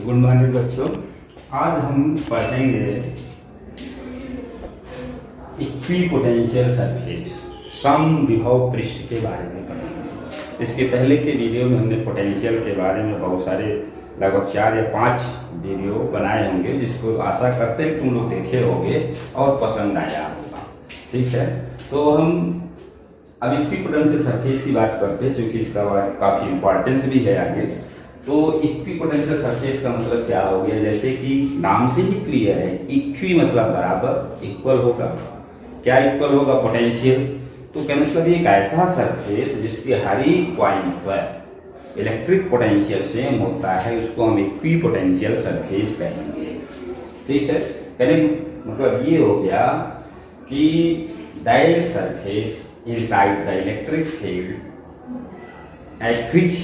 Good morning बच्चों। आज हम पढ़ेंगे इक्विपोटेंशियल सरफेस, समविभव पृष्ठ के बारे में पढ़ेंगे। इसके पहले के वीडियो में हमने पोटेंशियल के बारे में बहुत सारे लगभग 4 या 5 वीडियो बनाए होंगे, जिसको आशा करते हैं तुम लोग देखे होंगे और पसंद आया होगा। ठीक है, तो हम अब इक्विपोटेंशियल सरफेस की बात करते हैं, क्योंकि इसका काफ़ी इंपॉर्टेंस भी है आगे। तो इक्विपोटेंशियल सरफेस का मतलब क्या हो गया, जैसे कि नाम से ही क्लियर है, इक्वी मतलब बराबर, इक्वल होगा। क्या इक्वल होगा? पोटेंशियल। तो क्या मतलब एक ऐसा सरफेस जिसके हर एक पॉइंट पर इलेक्ट्रिक पोटेंशियल सेम होता है, उसको हम इक्विपोटेंशियल सरफेस कहेंगे। ठीक है, कहने मतलब ये हो गया कि that surface inside the electric field at which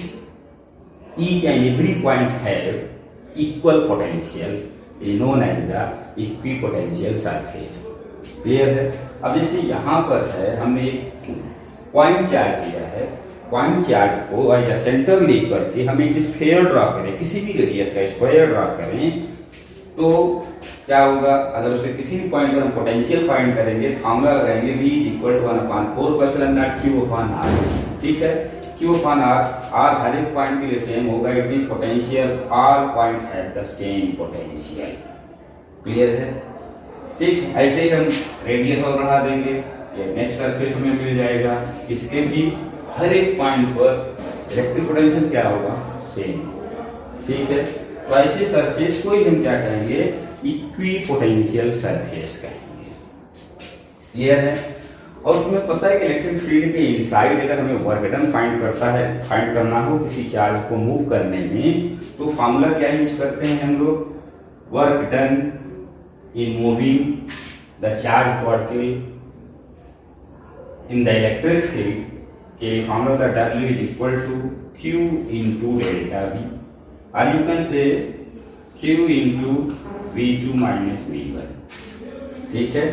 each and every point have equal potential is known as the equipotential surface। Clear है? अब जैसे यहाँ पर है, हमने एक पॉइंट चार्ज दिया है, पॉइंट चार्ज को या सेंटर लेकर के हम एक स्फीयर ड्रॉ करें, किसी भी रेडियस का स्फीयर ड्रॉ करें, तो क्या होगा? अगर उसके किसी भी पॉइंट पर हम पोटेंशियल फाइंड करेंगे, फार्मूला लगाएंगे V = 1/4 Q/r। ठीक है, Q/r हर एक पॉइंट के लिए सेम होगा। It is potential, all point have the same potential. Clear है? ठीक, ऐसे ही हम रेडियस और बढ़ा देंगे, ये नेक्स्ट सरफेस हमें मिल जाएगा। इसके भी हर एक पॉइंट पर इलेक्ट्रिक पोटेंशियल क्या होगा? सेम। ठीक है, तो ऐसे सरफेस को ही हम क्या कहेंगे? इक्विपोटेंशियल सरफेस कहेंगे। क्लियर है? और तुम्हें पता है कि इलेक्ट्रिक फील्ड के इनसाइड अगर हमें वर्क डन फाइंड करना हो किसी चार्ज को मूव करने में, तो फॉर्मूला क्या यूज करते हैं हम लोग? Work done in moving the charge particle in the electric field के फॉर्मूला था W = Q × ΔV, और you can say Q × V2 - V1। ठीक है,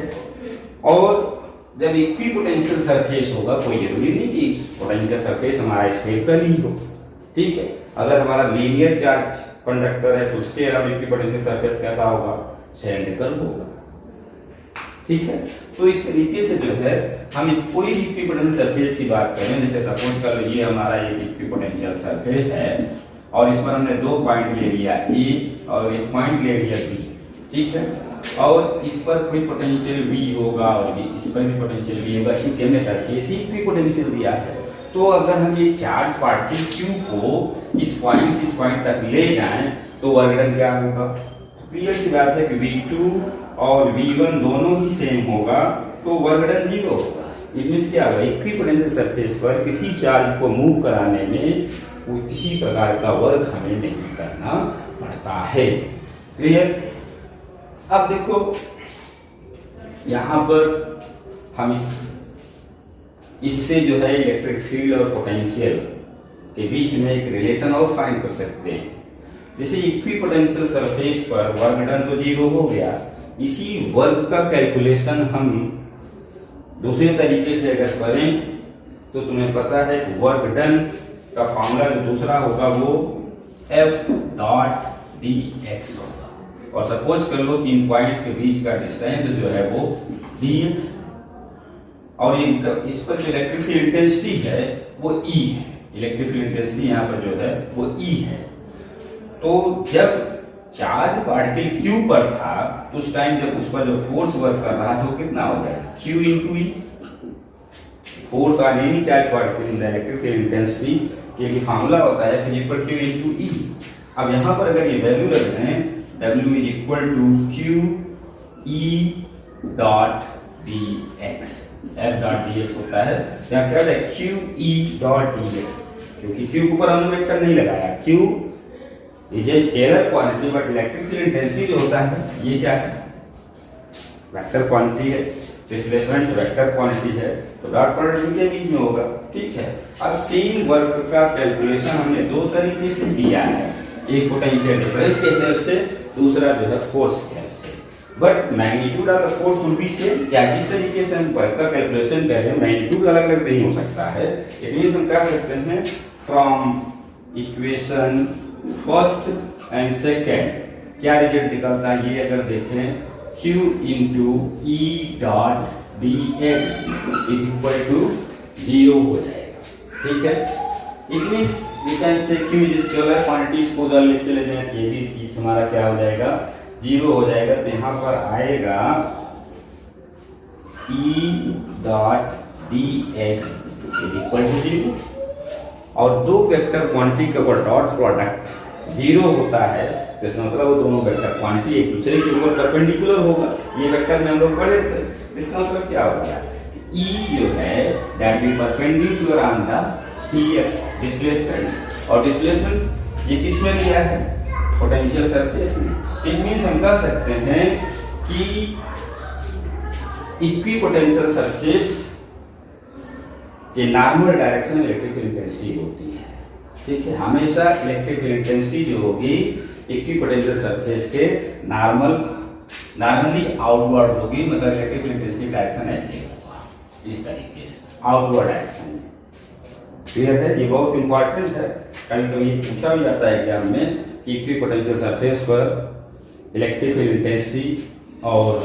और जब इक्विपोटेंशियल सरफेस होगा, कोई जरूरी नहीं कि पोटेंशियल सरफेस हमारा स्फेरिकल ही हो। ठीक है, अगर हमारा लीनियर चार्ज कंडक्टर है तो उसके अलावा इक्विपोटेंशियल सरफेस कैसा होगा? सिलेंड्रिकल होगा। ठीक है, तो इस तरीके से जो है हम कोई भी इक्विपोटेंशियल सरफेस की बात करें, जैसे सपोज कर लो ये हमारा एक इक्विपोटेंशियल सरफेस है और इस पर हमने 2 पॉइंट ले लिया A और एक पॉइंट ले लिया B। ठीक है, और इस पर कोई पोटेंशियल V होगा और इस पर भी पोटेंशियल V होगा। ठीक है, हमने सरफेस ही कोई पोटेंशियल दिया है। तो अगर हम ये चार्ज पार्टिकल Q को इस पॉइंट से इस पॉइंट तक ले जाएं, तो वर्क डन क्या होगा? क्लियर सी बात है कि V2 और V1 दोनों ही सेम होगा, तो वर्क डन 0 होगा। इट मींस क्या होगा? इक्विपोटेंशियल सरफेस पर किसी चार्ज को मूव कराने में कोई किसी प्रकार का वर्क हमें नहीं करना पड़ता है। क्लियर? अब देखो यहां पर हम इससे जो है इलेक्ट्रिक फील्ड और पोटेंशियल के बीच में एक रिलेशन और फाइंड कर सकते हैं। जैसे इक्विपोटेंशियल सरफेस पर वर्क डन तो 0 हो गया, इसी वर्क का कैलकुलेशन हम दूसरे तरीके से अगर करें तो तुम्हें पता है कि वर्क डन का फॉर्मूला जो दूसरा होगा वो F.dx होगा। और सपोज कर लो कि इन पॉइंट्स के बीच का डिस्टेंस जो है वो dx, और इस पर जो इलेक्ट्रिक फील्ड इंटेंसिटी है वो E है। इलेक्ट्रिक फील्ड इंटेंसिटी यहाँ पर जो है वो E है। तो जब चार्ज पार्टिकल Q पर था, उस टाइम जब उस पर जो फोर्स वर्क कर रहा था वो कितना हो जाएगा? Q × E। Force on any charge particle in the electric field intensity के फॉर्मूला होता है फिर इक्वल Q × E। अब यहाँ पर अगर ये वैल्यू रख दें, W = Q E.dx, F.dx होता है। यहाँ क्या है? Q E.dx, क्योंकि Q के ऊपर हमने वेक्टर नहीं लगाया। Q is a scalar quantity, but electric field intensity जो होता है ये क्या है? वेक्टर क्वांटिटी है, डिस्प्लेसमेंट वेक्टर क्वांटिटी है, तो डॉट प्रोडक्ट इनके बीच में होगा। ठीक है, अब सेम वर्क का कैलकुलेशन हमने 2 तरीके से दिया है, एक पोटेंशियल डिफरेंस के हेल्प से, दूसरा जो है फोर्स के हेल्प से। But magnitude of the force will be same. क्या जिस तरीके से हम वर्क का कैलकुलेशन कर रहे हैं, मैग्नीट्यूड अलग अलग नहीं हो सकता है। इट मींस हम कह सकते हैं from equation first and second क्या रिजल्ट निकलता है, ये अगर देखें Q into E dot D X is equal to 0 हो जाएगा। ठीक है, it means we can say Q is scalar quantities को उधर ले चले जाए, ये भी चीज हमारा क्या हो जाएगा, 0 हो जाएगा। तो यहाँ पर आएगा E dot D X is equal to 0, और दो वेक्टर क्वांटिटी के ऊपर डॉट प्रोडक्ट 0 होता है, तो इसका मतलब वो दोनों वेक्टर क्वांटिटी एक दूसरे के ऊपर परपेंडिकुलर होगा। ये वेक्टर में हम लोग पढ़े थे। इसका मतलब क्या होगा, E जो है that be perpendicular on the dx displacement, और डिस्प्लेसमेंट ये किस में दिया है, पोटेंशियल सरफेस में। इट मींस हम कह सकते हैं कि इक्विपोटेंशियल सरफेस के नॉर्मल डायरेक्शन में इलेक्ट्रिकल इंटेंसिटी होती है। ठीक है, हमेशा इलेक्ट्रिकल इंटेंसिटी जो होगी इक्विपोटेंशियल सरफेस के नॉर्मली आउटवर्ड होगी, मतलब इलेक्ट्रिकल इंटेंसिटी डायरेक्शन ऐसे होगा, इस तरीके से आउटवर्ड डायरेक्शन में। क्लियर है, ये बहुत इंपॉर्टेंट है, कभी कभी पूछा भी जाता है एग्जाम में कि इक्विपोटेंशियल सरफेस पर इलेक्ट्रिकल इंटेंसिटी और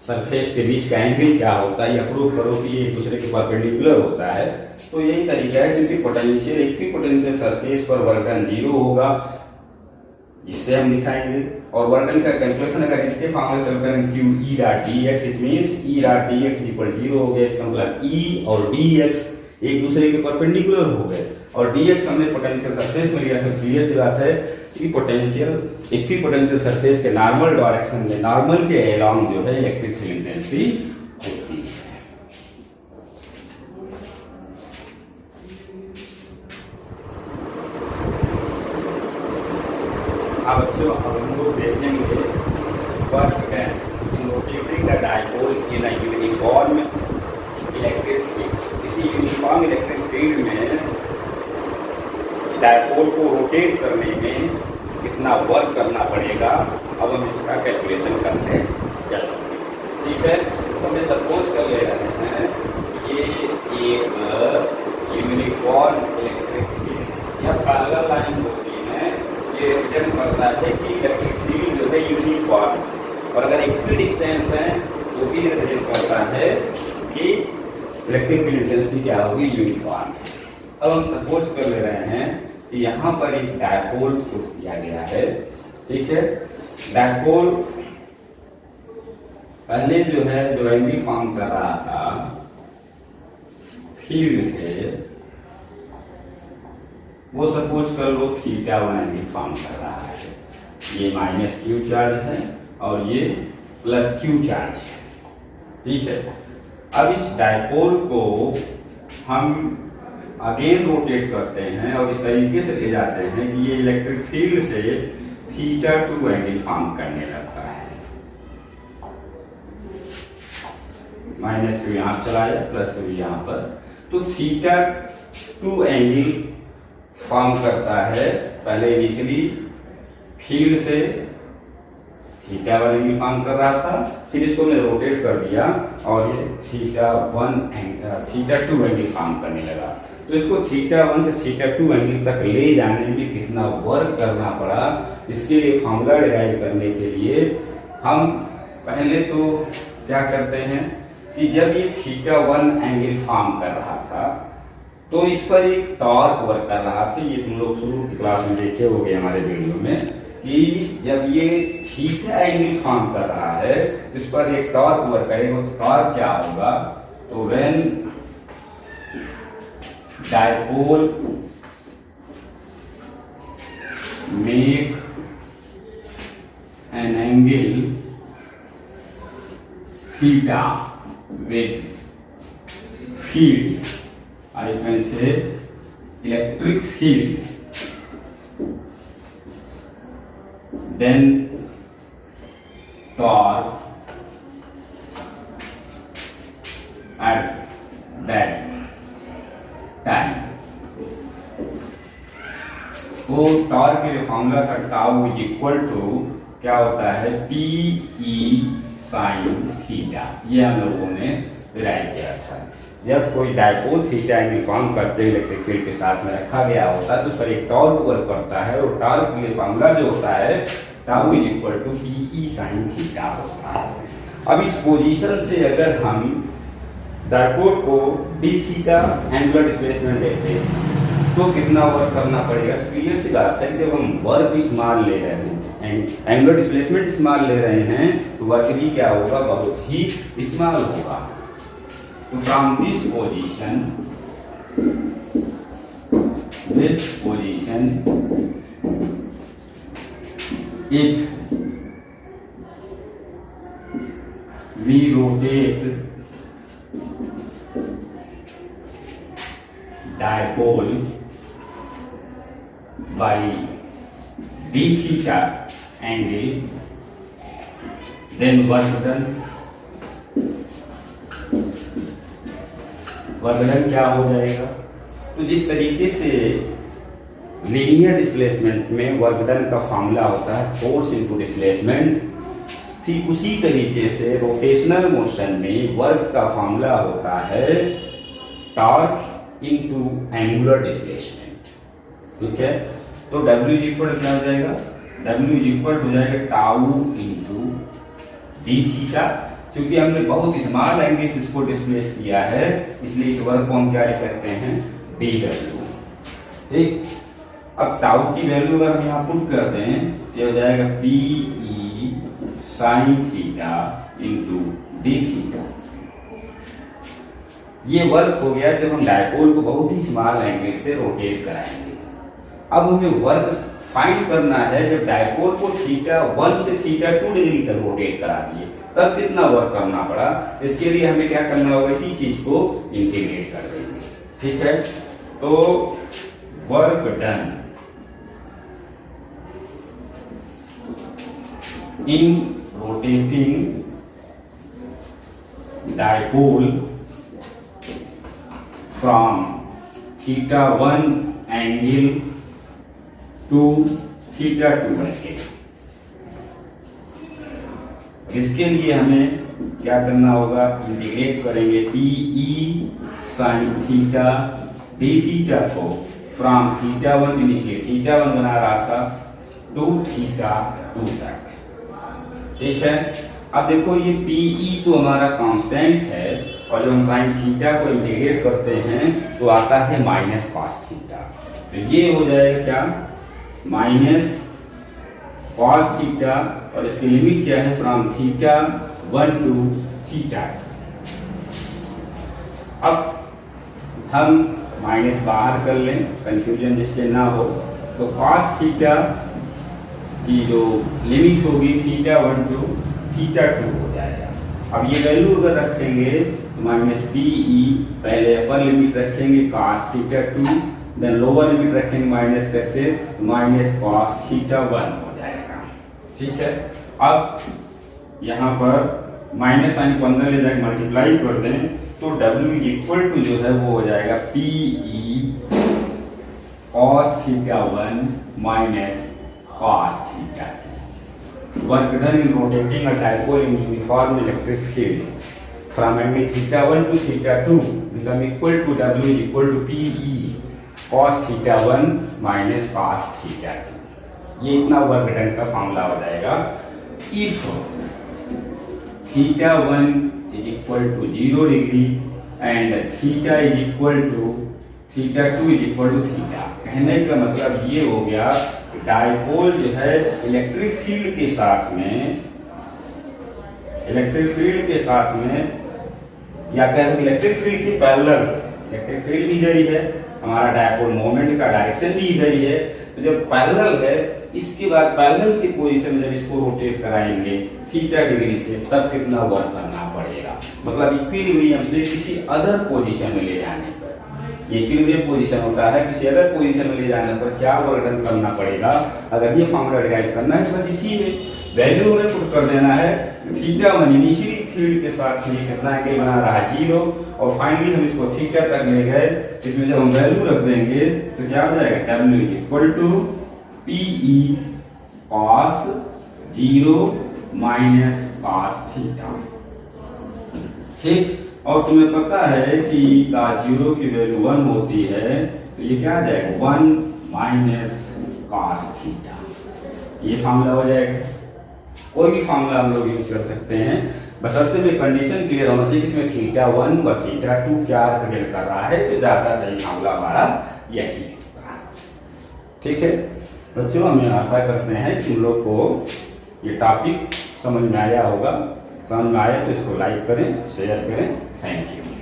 सरफेस के बीच का एंगल क्या होता है, या प्रूव करो कि ये एक दूसरे के परपेंडिकुलर होता है। तो यही तरीका है, क्योंकि पोटेंशियल इक्विपोटेंशियल सरफेस पर वर्क डन 0 होगा, इससे हम दिखाएंगे। और वर्क डन का कैलकुलेशन अगर इसके फॉर्मूले से करें Q E dot dx, it means E dot dx equal 0 हो गया। इसका मतलब E और dx एक दूसरे के परपेंडिकुलर हो गए, और dx हमने पोटेंशियल सरफेस में लिया, तो क्लियर सी बात है कि पोटेंशियल इक्विपोटेंशियल सरफेस के नॉर्मल डायरेक्शन में, नॉर्मल के अलोंग जो है इलेक्ट्रिकल इंटेंसिटी होती है। अब जो हम लोग देखेंगे work done in rotating the dipole in a uniform electric field. इसी यूनिफॉर्म इलेक्ट्रिक फील्ड में डायपोल को रोटेट करने में कितना वर्क करना पड़ेगा, अब हम इसका कैलकुलेशन करते चलेंगे। ठीक है, तो हमें सपोज कर ले रहे हैं ये एक यूनिफॉर्म इलेक्ट्रिक फील्ड या पैरेलल लाइन होती है, ये रिप्रेजेंट करता है कि इलेक्ट्रिक फील्ड जो है यूनिफॉर्म, और अगर इक्वल डिस्टेंस है तो भी रिप्रेजेंट करता है कि इलेक्ट्रिक फील्ड इंटेंसिटी क्या होगी, यूनिफॉर्म। अब हम सपोज कर ले रहे हैं कि यहाँ पर एक डायपोल पुट किया गया है। ठीक है, डायपोल पहले जो है जो एंगल फॉर्म कर रहा था फील्ड से, वो सपोज कर लो थीटा 1 एंगल फॉर्म कर रहा है। ये माइनस क्यू चार्ज है और ये प्लस क्यू चार्ज है। ठीक है, अब इस डायपोल को हम अगेन रोटेट करते हैं और इस तरीके से ले जाते हैं कि ये इलेक्ट्रिक फील्ड से थीटा 2 एंगल फॉर्म करने लगता है। माइनस क्यू यहाँ चला जाए, प्लस क्यू यहाँ पर, तो थीटा 2 एंगल फॉर्म करता है। पहले इनिशियली फील्ड से थीटा 1 एंगल फॉर्म कर रहा था, फिर इसको मैं रोटेट कर दिया और ये थीटा 2 एंगल फॉर्म करने लगा। तो इसको थीटा 1 से थीटा 2 एंगल तक ले जाने में कितना वर्क करना पड़ा, इसके लिए फॉर्मूला डिराइव करने के लिए हम पहले तो क्या करते हैं कि जब ये थीटा 1 एंगल फॉर्म कर रहा था तो इस पर एक टॉर्क वर्क कर रहा था। ये तुम लोग शुरू की क्लास में देखे होंगे हमारे वीडियो में कि जब ये थीटा एंगल फॉर्म कर रहा है इस पर एक टॉर्क वर्क करेगा। तो टॉर्क क्या होगा, तो when dipole make an angle theta with field, I can say electric field, then torque at that time। तो टॉर्क के फॉर्मूला का टाउ इज इक्वल टू क्या होता है, पी ई साइन थीटा। ये हम लोगों ने डिराइव किया था। जब कोई डायपोल थीटा एंगल फॉर्म करते हैं इलेक्ट्रिक फील्ड के साथ में रखा गया होता है तो उस पर एक टॉर्क वर्क करता है, और टॉर्क के लिए फॉर्मूला जो होता है tau is equal to PE sine theta होता है। अब इस पोजीशन से अगर हम डायपोल को डी थीटा एंगुलर डिस्प्लेसमेंट देते हैं तो कितना वर्क करना पड़ेगा? क्लियर सी बात है कि जब हम वर्क स्मॉल ले रहे हैं, एंगुलर डिस्प्लेसमेंट स्मॉल ले रहे हैं, तो वर्क भी क्या होगा? बहुत ही स्मॉल होगा। तो from this position if we rotate dipole by d theta angle, then work done क्या हो जाएगा? तो जिस तरीके से लीनियर डिस्प्लेसमेंट में वर्क डन का फॉर्मूला होता है फोर्स इनटू डिस्प्लेसमेंट, ठीक उसी तरीके से रोटेशनल मोशन में वर्क का फॉर्मूला होता है टॉर्क इनटू एंगुलर डिस्प्लेसमेंट। ठीक है, तो W इक्वल क्या हो जाएगा? W इक्वल हो जाएगा टाउ इनटू डी थीटा। क्योंकि हमने बहुत स्मॉल एंगल से इसको डिस्प्लेस किया है, इसलिए इस वर्क को हम क्या लिख सकते हैं? DW। ठीक, अब टाउ की वैल्यू अगर हम यहाँ पुट करते हैं तो हो जाएगा PE sine theta into D theta. ये वर्क हो गया जब हम डायपोल को बहुत ही स्मॉल एंगल से रोटेट कराएंगे। अब हमें वर्क फाइंड करना है जब डायपोल को थीटा 1 से थीटा 2 डिग्री तक रोटेट करा दिए, तब कितना वर्क करना पड़ा। इसके लिए हमें क्या करना होगा? इसी चीज को इंटीग्रेट कर देंगे। ठीक है, तो work done in rotating dipole from theta 1 angle to theta 2 angle। इसके लिए हमें क्या करना होगा? इंटीग्रेट करेंगे PE sine theta D theta को फ्रॉम थीटा 1, इनिशियली थीटा 1 बना रहा था, टू थीटा 2 तक। ठीक है, अब देखो ये PE तो हमारा कांस्टेंट है, और जब हम साइन थीटा को इंटीग्रेट करते हैं तो आता है माइनस कॉस थीटा। तो ये हो जाएगा क्या? माइनस कॉस थीटा, और इसकी लिमिट क्या है? From theta 1 to theta. अब हम माइनस बाहर कर लें, कंफ्यूजन जिससे ना हो। तो कॉस थीटा की जो लिमिट होगी थीटा 1 टू थीटा 2 हो जाएगा। अब ये वैल्यू अगर रखेंगे तो माइनस PE, पहले अपर लिमिट रखेंगे cos theta 2, then lower limit रखेंगे माइनस करके माइनस cos थीटा 1 हो जाएगा। ठीक है, अब यहाँ पर माइनस साइन को अंदर ले जाकर मल्टीप्लाई कर दें तो W इक्वल टू जो है वो हो जाएगा PE cos theta 1 minus cos theta। Work done in rotating a dipole in uniform electric field from angle theta 1 to theta 2 become equal to W is equal to PE cos theta 1 minus cos theta 2। ये इतना work done का formula हो जाएगा। If theta 1 is equal to 0 degree and theta is equal to theta 2 is equal to theta। कहने का मतलब ये हो गया डायपोल जो है इलेक्ट्रिक फील्ड के साथ में या कहें इलेक्ट्रिक फील्ड की पैरेलल, इलेक्ट्रिक फील्ड भी इधर ही है, हमारा डायपोल मोमेंट का डायरेक्शन भी इधर ही है। तो जब पैरेलल है, इसके बाद पैरेलल की पोजीशन में जब इसको रोटेट कराएंगे थीटा डिग्री से, तब कितना वर्क करना पड़ेगा? मतलब इक्विलिब्रियम से किसी अदर पोजीशन में ले जाने पर, ये इक्विलिब्रियम पोजीशन होता है, किसी अदर पोजीशन में ले जाने पर क्या वर्क डन करना पड़ेगा? अगर ये फॉर्मूला डिराइव करना है बस इसी में वैल्यू हमें पुट कर देना है। थीटा 1 इनिशियली फील्ड के साथ ये कितना एंगल बना रहा है? 0, और फाइनली हम इसको थीटा तक ले गए। इसमें जब हम वैल्यू रख देंगे तो क्या हो जाएगा? W equal to PE cos 0 minus cos theta. ठीक, और तुम्हें पता है कि का 0 की वैल्यू 1 होती है, तो ये क्या आ जाएगा 1 माइनस cos थीटा, ये फार्मूला हो जाएगा। कोई भी फार्मूला हम लोग यूज कर सकते हैं, बशर्ते में कंडीशन क्लियर होना चाहिए कि इसमें थीटा 1 व थीटा 2 क्या रिप्रेजेंट कर रहा है, तो ज्यादा सही फार्मूला हमारा यही होगा। ठीक है बच्चों, हमें आशा करते हैं कि तुम लोग को ये टॉपिक समझ में आया होगा। समझ में आया तो इसको लाइक करें, शेयर करें। Thank you.